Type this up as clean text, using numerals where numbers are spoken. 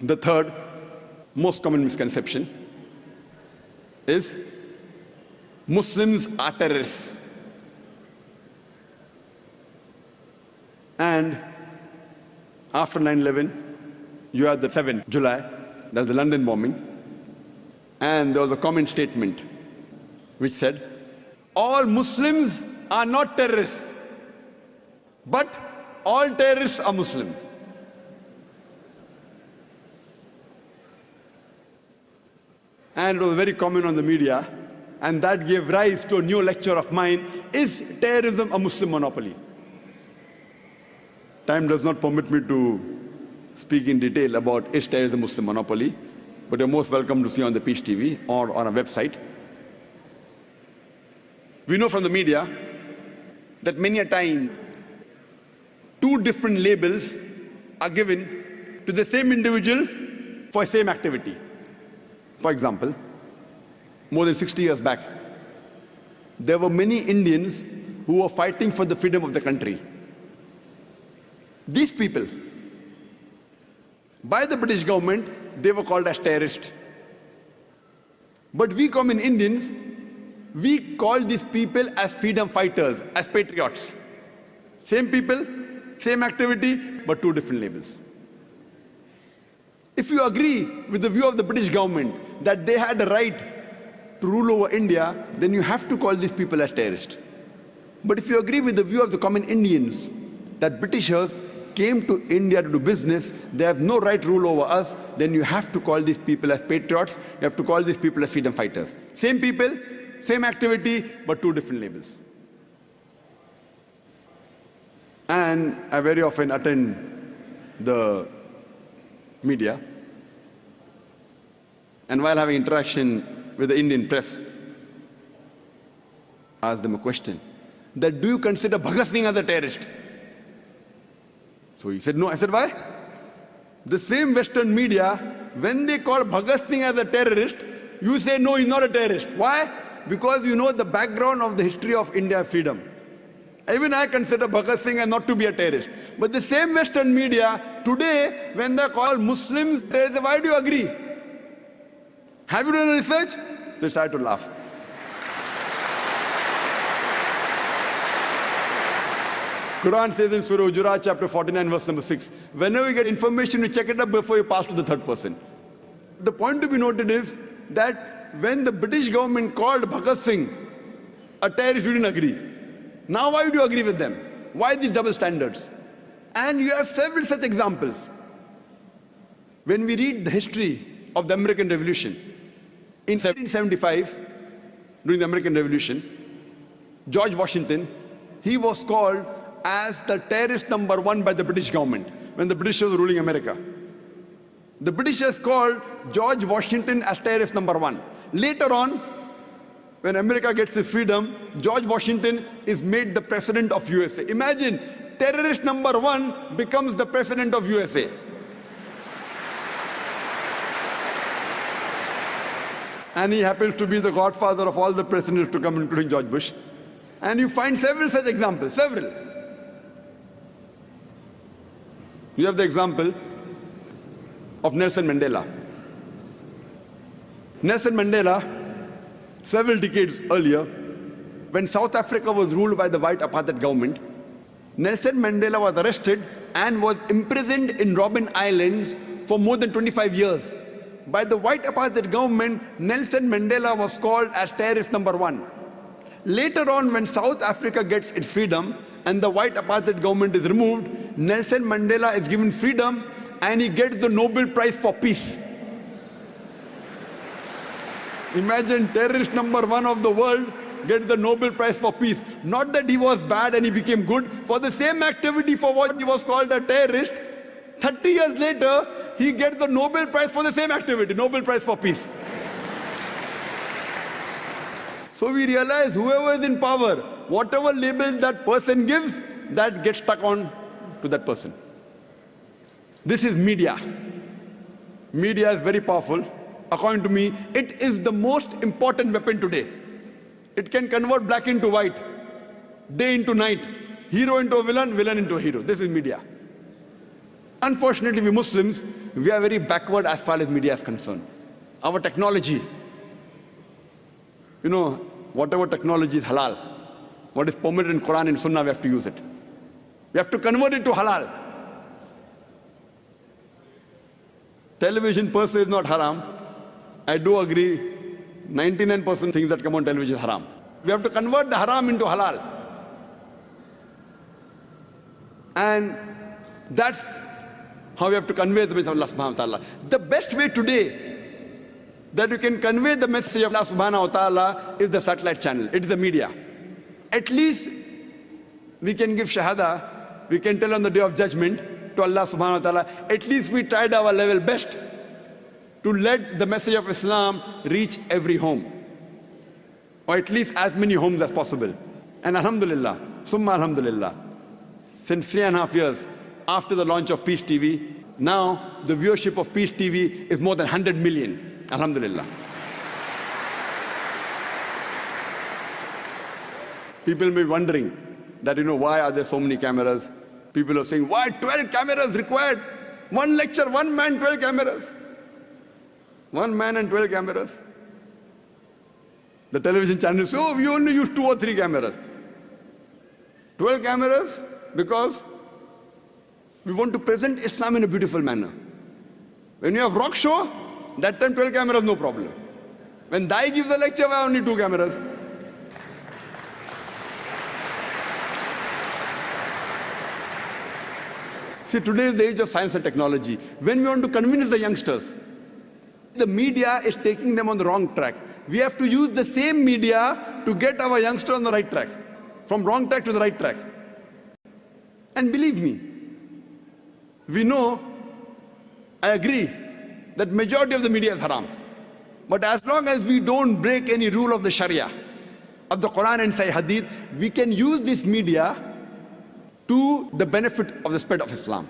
The third most common misconception is Muslims are terrorists. And after 9/11, you had the 7th July, that's the London bombing, and there was a common statement which said, all Muslims are not terrorists, but all terrorists are Muslims. And it was very common on the media, and that gave rise to a new lecture of mine, is terrorism a Muslim monopoly? Time does not permit me to speak in detail about is terrorism a Muslim monopoly, but you're most welcome to see on the Peace TV or on our website. We know from the media that many a time two different labels are given to the same individual for the same activity. For example, more than 60 years back, there were many Indians who were fighting for the freedom of the country. These people, by the British government, they were called as terrorists. But we common Indians, we call these people as freedom fighters, as patriots. Same people, same activity, but two different labels. If you agree with the view of the British government that they had the right to rule over India, then you have to call these people as terrorists. But if you agree with the view of the common Indians that Britishers came to India to do business, they have no right to rule over us, then you have to call these people as patriots, you have to call these people as freedom fighters. Same people, same activity, but two different labels. And I very often attend the media, and while having interaction with the Indian press, I asked them a question, that do you consider Bhagat Singh as a terrorist? So he said no. I said, why? The same Western media, when they call Bhagat Singh as a terrorist, you say no, he's not a terrorist. Why? Because you know the background of the history of India freedom. Even I consider Bhagat Singh as not to be a terrorist. But the same Western media, today, when they call Muslims terrorists, why do you agree? Have you done research? They start to laugh. Quran says in Surah Hujurat, chapter 49, verse number 6, whenever you get information, you check it up before you pass to the third person. The point to be noted is that when the British government called Bhagat Singh a terrorist, you didn't agree. Now why do you agree with them? Why these double standards? And you have several such examples. When we read the history of the American Revolution, in 1775, during the American Revolution, George Washington, he was called as the terrorist number 1 by the British government when the Britishers were ruling America. The Britishers called George Washington as terrorist number 1. Later on, when America gets its freedom, George Washington is made the president of USA. Imagine, terrorist number 1 becomes the president of USA. And he happens to be the godfather of all the presidents to come, including George Bush. And you find several such examples, several. You have the example of Nelson Mandela. Nelson Mandela, several decades earlier, when South Africa was ruled by the white apartheid government, Nelson Mandela was arrested and was imprisoned in Robben Islands for more than 25 years. By the white apartheid government, Nelson Mandela was called as terrorist number 1. Later on, when South Africa gets its freedom and the white apartheid government is removed, Nelson Mandela is given freedom and he gets the Nobel Prize for Peace. Imagine, terrorist number 1 of the world gets the Nobel Prize for Peace. Not that he was bad and he became good. For the same activity for what he was called a terrorist, 30 years later, he gets the Nobel Prize for the same activity, Nobel Prize for Peace. So we realize whoever is in power, whatever label that person gives, that gets stuck on to that person. This is media. Media is very powerful. According to me, it is the most important weapon today. It can convert black into white, day into night, hero into a villain, villain into a hero. This is media. Unfortunately, we Muslims, we are very backward as far as media is concerned. Our technology, whatever technology is halal, what is permitted in Quran and Sunnah, we have to use it. We have to convert it to halal. Television per se is not haram. I do agree, 99% things that come on television is haram. We have to convert the haram into halal. And that's how we have to convey the message of Allah subhanahu wa ta'ala. The best way today that you can convey the message of Allah subhanahu wa ta'ala is the satellite channel. It is the media. At least we can give shahada, we can tell on the day of judgment to Allah subhanahu wa ta'ala, at least we tried our level best to let the message of Islam reach every home, or at least as many homes as possible. And alhamdulillah, summa alhamdulillah, since 3.5 years after the launch of Peace TV, now the viewership of Peace TV is more than 100 million. Alhamdulillah. People may be wondering that, why are there so many cameras? People are saying, why 12 cameras required? One lecture, one man, 12 cameras. One man and 12 cameras. The television channels say, we only use 2 or 3 cameras. 12 cameras because we want to present Islam in a beautiful manner. When you have rock show, that time 12 cameras, no problem. When Dai gives a lecture, why only 2 cameras? See, today is the age of science and technology. When we want to convince the youngsters, the media is taking them on the wrong track. We have to use the same media to get our youngster on the right track, from wrong track to the right track. And believe me, we know, I agree, that majority of the media is haram. But as long as we don't break any rule of the Sharia, of the Quran and Sahih Hadith, we can use this media to the benefit of the spread of Islam.